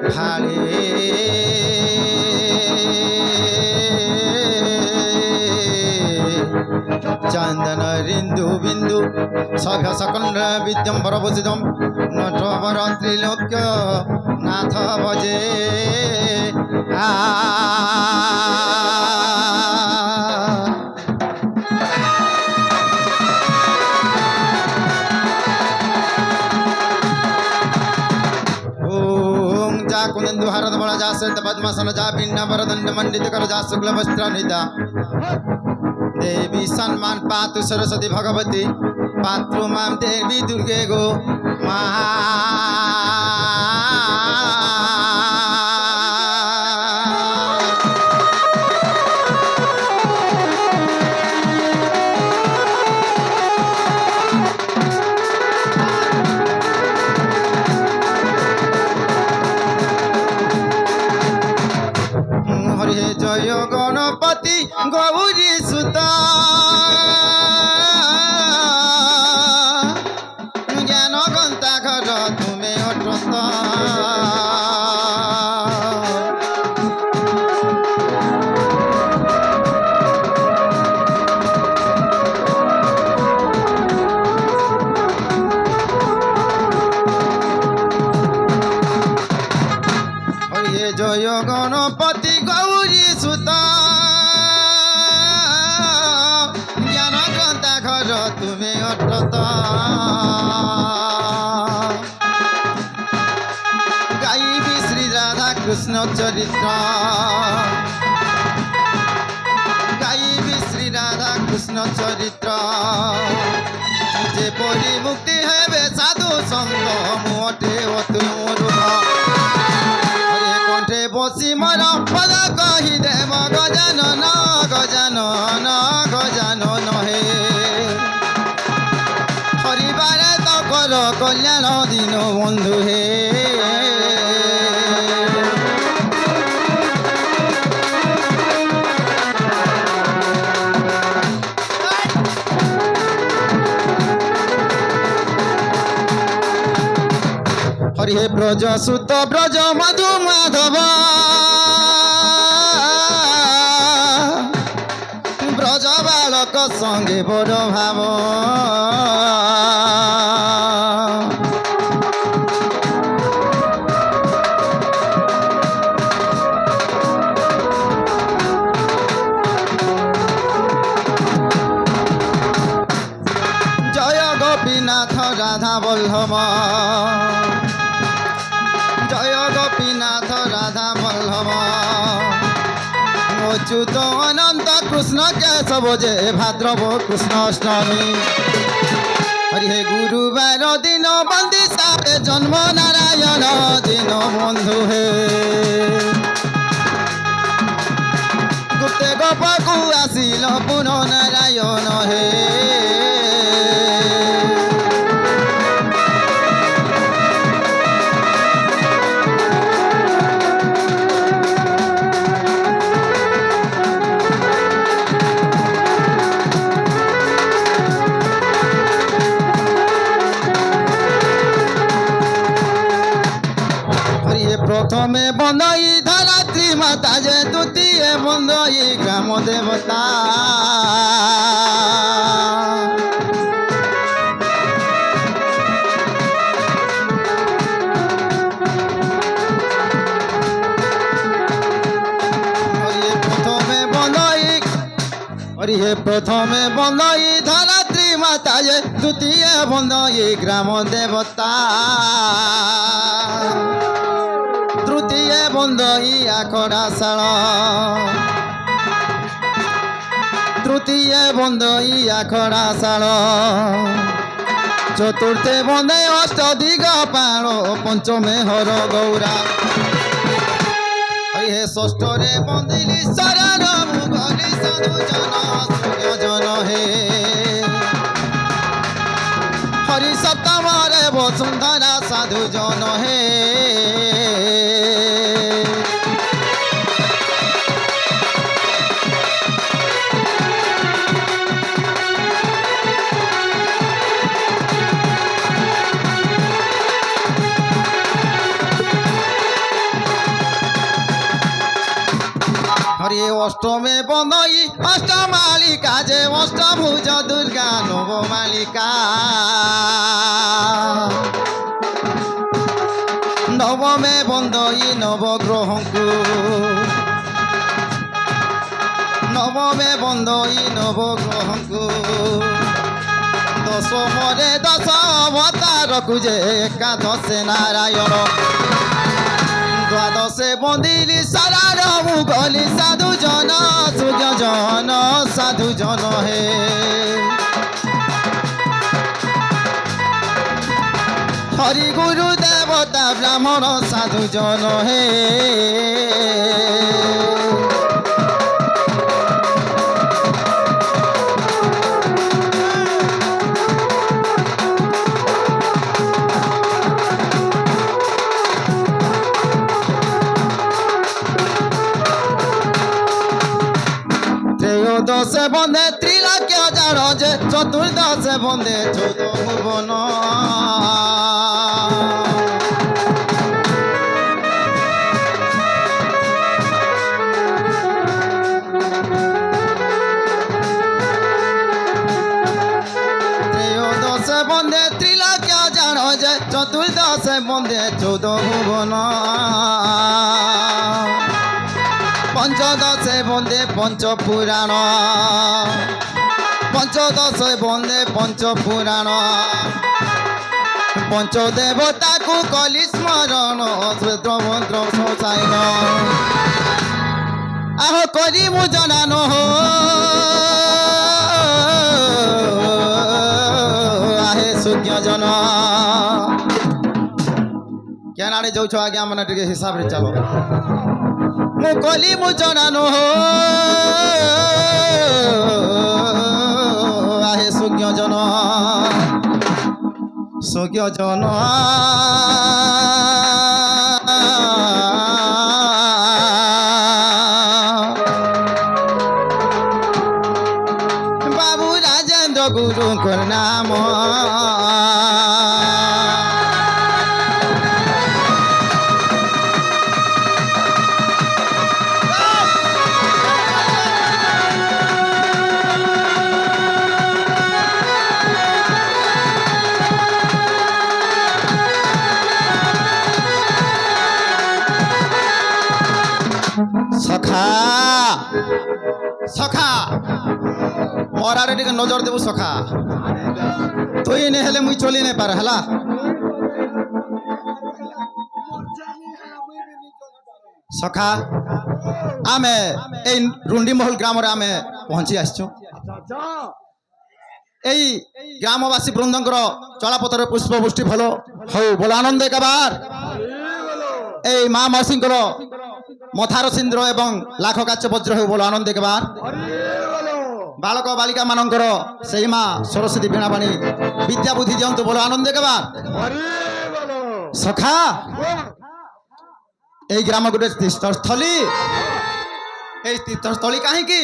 ভাড়ে চন্দনরিন্দু বিন্দু সভ্য সকন্ড বিদ্যম্বর ভূষিতম নটবর ত্রিলোক্য নাথ ভজে कुंदु हरद बड़ा जा सरित पद्मासन जा पिंड वरदंड मंडित कर जा शुक्ल वस्त्र निदा देवी सम्मान पातु सरस्वती भगवती पात्रु माम देवी दुर्गे गो महा जय गणपति गौरी सुता ज्ञान गंता घर तुम्हें अटत जय गणपति गौरी सुता ज्ञान ग्रंथा घर तुम्हें अटत गाइबी श्री राधा कृष्ण चरित्र गाइबी श्री राधा कृष्ण चरित्र जेपरी मुक्ति हेबे साधु संत मुहटे अतुरुध बसी मर पद कही देव गजानन गजानन गजानन हे हरिबारे तो कर कल्याण दिन बंधु हे हरि हे ब्रज सुत ब्रज मधु माधव ब्रज बालक संगे बड़ भाव जय गोपीनाथ राधा वल्लभ जय गोपीनाथ राधा वल्लभ अच्युत अनंत कृष्ण केशव जे भाद्रव कृष्ण अष्टमी हरि हे गुरुवार दिन बंदिशा जन्म नारायण दिन बंधु हे गुप्ते गोपकु आसिल पुनः नारायण हे प्रथमे बंदई धरात्री माता जे द्वितीय बंदई ग्राम देवता प्रथमे बंदई धरात्री माता जे द्वितीय बंदई ग्राम देवता तृतीय बंदई आखड़ाशाल तृतीय बंदई आखड़ाशाल चतुर्थे बंदे अष्टदिग पाण पंचमे हर गौरा हे षष्ठरे बंदिली शरण मुगली साधु जन सूर्यजन हे हरि सप्तमरे वसुंधरा साधु जन हे হরি অষ্টমে বন্দই অষ্টমালিকা যে অষ্টভুজ দুর্গা নবমালিকা নবমে বন্দই নবগ্রহঙ্কু নবমে বন্দই নবগ্রহঙ্কু দশমরে দশ অবতারকু যে একাদশে নারায়ণ দ্বাদশে বন্দিলি সারার মুগলি সাধু জন সুজন সাধু জন হে হরি গুরু দেবতা ব্রাহ্মণ সাধু জন হে ত্রয়োদশে বন্ধে ত্রিলক্ষ্য জান যে চতুর্দশে বন্ধে 14 ভুবন ত্রয়োদশে বন্ধে ত্রিলক্ষ্য জান যে চতুর্দশে বন্ধে 14 ভুবন পঞ্চদশে বন্দে পঞ্চপুরাণ পঞ্চদশে বন্দে পঞ্চপুরাণ পঞ্চদেবতাকু কলি স্মরণ শ্রদ্রমন্ত্র শোষায়ন আহ করি মু জনানো আহে সুজ্ঞজন কেন আড়ে যাচ্ছ আগে মানে টিকে হিসাବରେ চাল মু কলি মু জনানো আহে সুজ্ঞজন সুজ্ঞজন বাবু রাজেন্দ্র গুরুঙ্কর নাম সখা সখা মোর আড়ে টিকে নজর দেবু সখা তুই নে হেলে মুই চলি নে পারে হেলা সখা আমি এই রুন্ডিমহল গ্রামরে আমি পৌঁছি আসছু এই গ্রামবাসী বৃন্দঙ্কর চলাপথরে পুষ্পবৃষ্টি ভাল হও বল আনন্দ একাবার এই মা মাসিঙ্কর মথার সিন্দ্র এবং লাখ কাচ্য বজ্র হয়ে বলো আনন্দ একবার বালক বালিকা মানঙ্কর সেই মা সরস্বতী বীণাবাণী বিদ্যা বুদ্ধি দিয়ন্তু বলো আনন্দ একবার সখা এই গ্রাম গোটে তীর্থস্থলী এই তীর্থস্থলী কাহিকি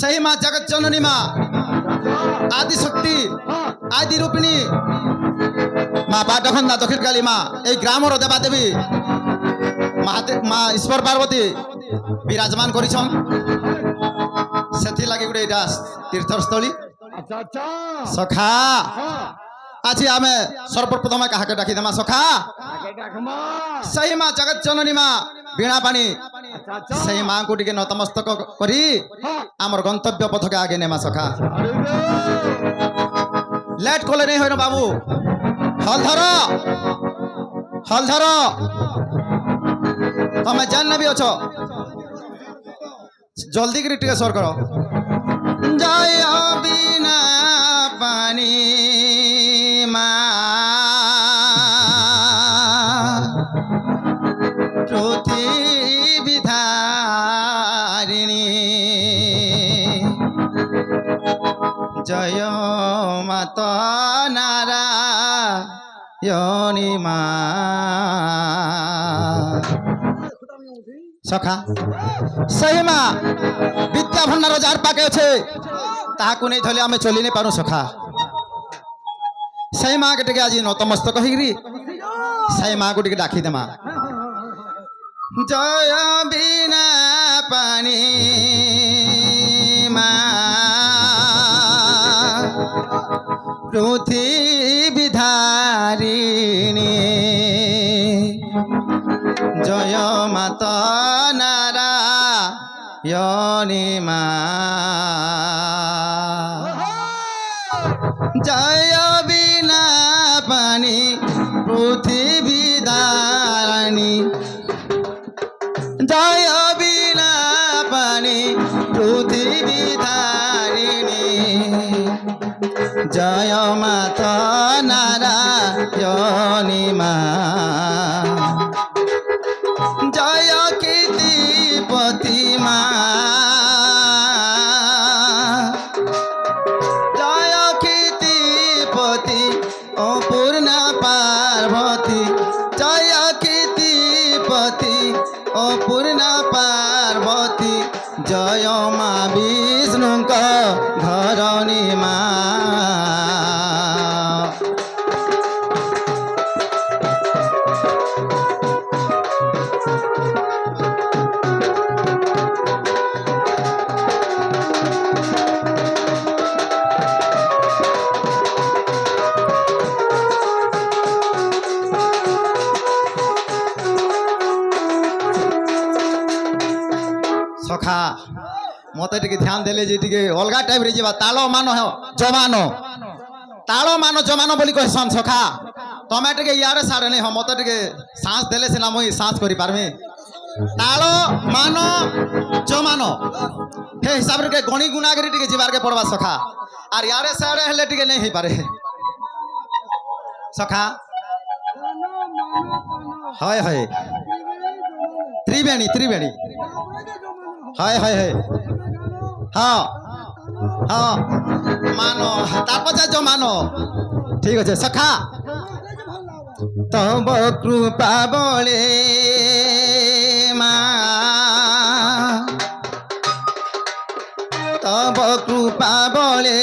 সেই মা জগৎ জননী মা আদি শক্তি আদি রূপিণী মা বাটখন্দা দক্ষিণ কালী মা এই গ্রামর দেবাদেবী মা ঈশ্বর পার্বতী বিরাজমান করেছন সেথিলাগি গোটে এটা তীর্থস্থলী সখা আজি আমি সর্বপ্রথমে কাহাকে ডাকি দেমা সখা সেই মা জগৎ জননী মা বীণাপাণী সেই মা को টিকে নতমস্তক করি আমার গন্তব্য পথকে আগে নেমা সখা লেট কলে নেই হয় না বাবু হল ধর তুমি জান না বি অছ জলদি করে টিকে সর কর জয় বিনা পানি মা পৃথিবী ধারিণী জয় মাত নারায়ণী মা সখা সেই মা বিদ্যা ভণ্ডার যার পাকে আছে তাহাকু নেই ধরে আমি চলি নি পারু সখা সেই মা কে টিকে আজি নতমস্তক হইরি সেই মা কু টিকে ডাকি দেমা জয় বিনা পানি মা পৃথিবী ধারিণী জয় মাতা নারায়ণী মা জয় বিনা পানি পৃথিবী ধারিণী জয় বিনা পানি পৃথিবী ধারিণী জয় মাতা নারায়ণী মা জয় কীর্তিপতি মা জয় কীর্তিপতি অপূর্ণা পার্বতী জয় কীর্তিপতি অপূর্ণা পার্বতী জয় মা বিষ্ণুଙ୍କ ঘরণী মা সখা মতে টিকে ধ্যান দেলে যে টিকে অলগা টাইপ রে যাবা তাল মান জমানো তাল মান জমানো বলি কহসন সখা তুমি টিকে ইয়ারে সাড়ে নেই মতে টিকে শ্বাস দেলে সিনা মুই শ্বাস করি পারমি তাল মান জমানো হে হিসাব রে গণি গুণাগরি টিকে যাবারকে পড়বা সখা আর ইয়ারে সাড়ে হলে টিকে নেই হই পারে সখা হয় হয় ত্রিবেণী ত্রিবেণী হয় হয় হয় হ্যাঁ হ্যাঁ মানো তারপর যা মানো ঠিক আছে সখা তব কৃপা বলে মা তব কৃপা বলে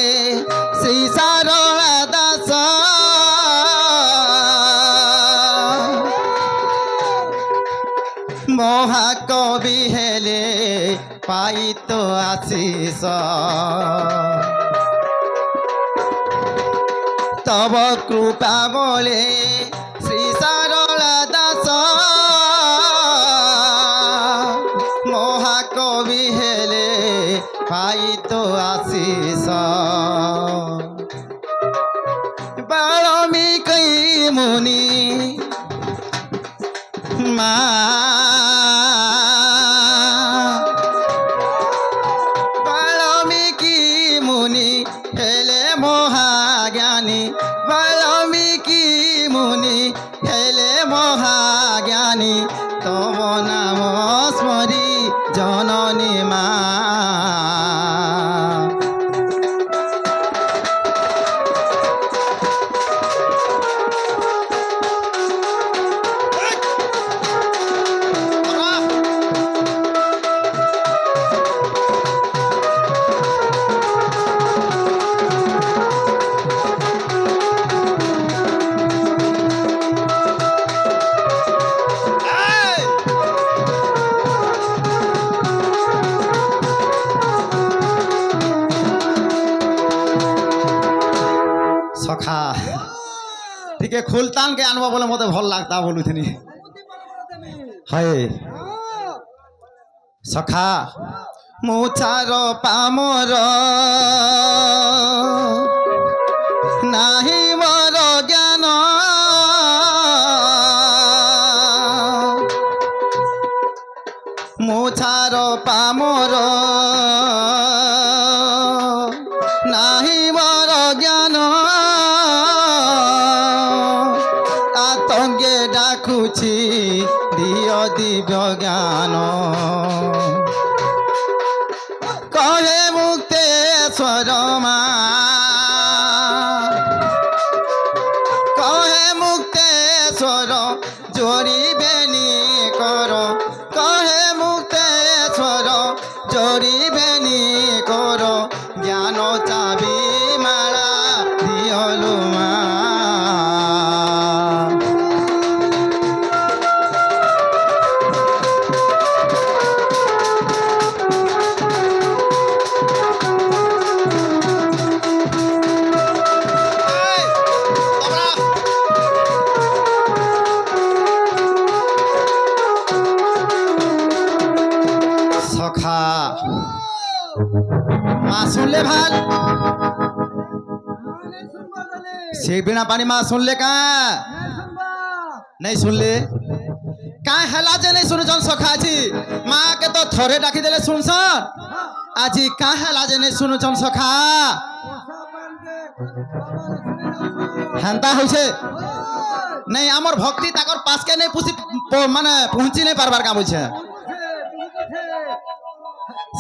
শ্রী সারলা দাস মহাকবি হেলে পাইত আশিস তব কৃপা বলে শ্রী সারলা দাস মহাকবি হেলে পাইত আশিস বাল্মীকি মুনি মা বাল্মীকি মুনি হেলে মহাজ্ঞানী বাল্মীকি মুনি হেলে মহাজ্ঞানী তব নাম স্মরি জননী মা সখা টিকে খুলতান কে আনবা বলে মতে ভাল লাগতা বলুথিনি হয় সখা মুছার পামর নাহি মর জ্ঞান মুছার পামর নাহি মর জ্ঞান আতঙ্গে ডাকুছি দিয় দিব্য জ্ঞান কহে মুক্তেশ্বর মা কহে মুক্তেশ্বর জড়িবেনি কর কহে মুক্তেশ্বর জড়িবেনি কর জ্ঞান চাবি মালা দিয়লু মা মা শুনলে ভাল से बिना पानी माँ सुन ले कहाँ नहीं सुन ले कहाँ हला जे नहीं सुन जन सखा जी माँ के तो थोड़े डाकी देले सुन सन आजी कहाँ हला जे नहीं सुन जन सखा हेंता होइछे नहीं आमर भक्ति ताकर पास के नहीं पुसी माने पहुंची नहीं पारबार काम होइछे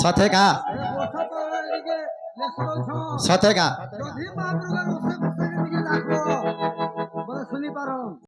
सथे का सथे का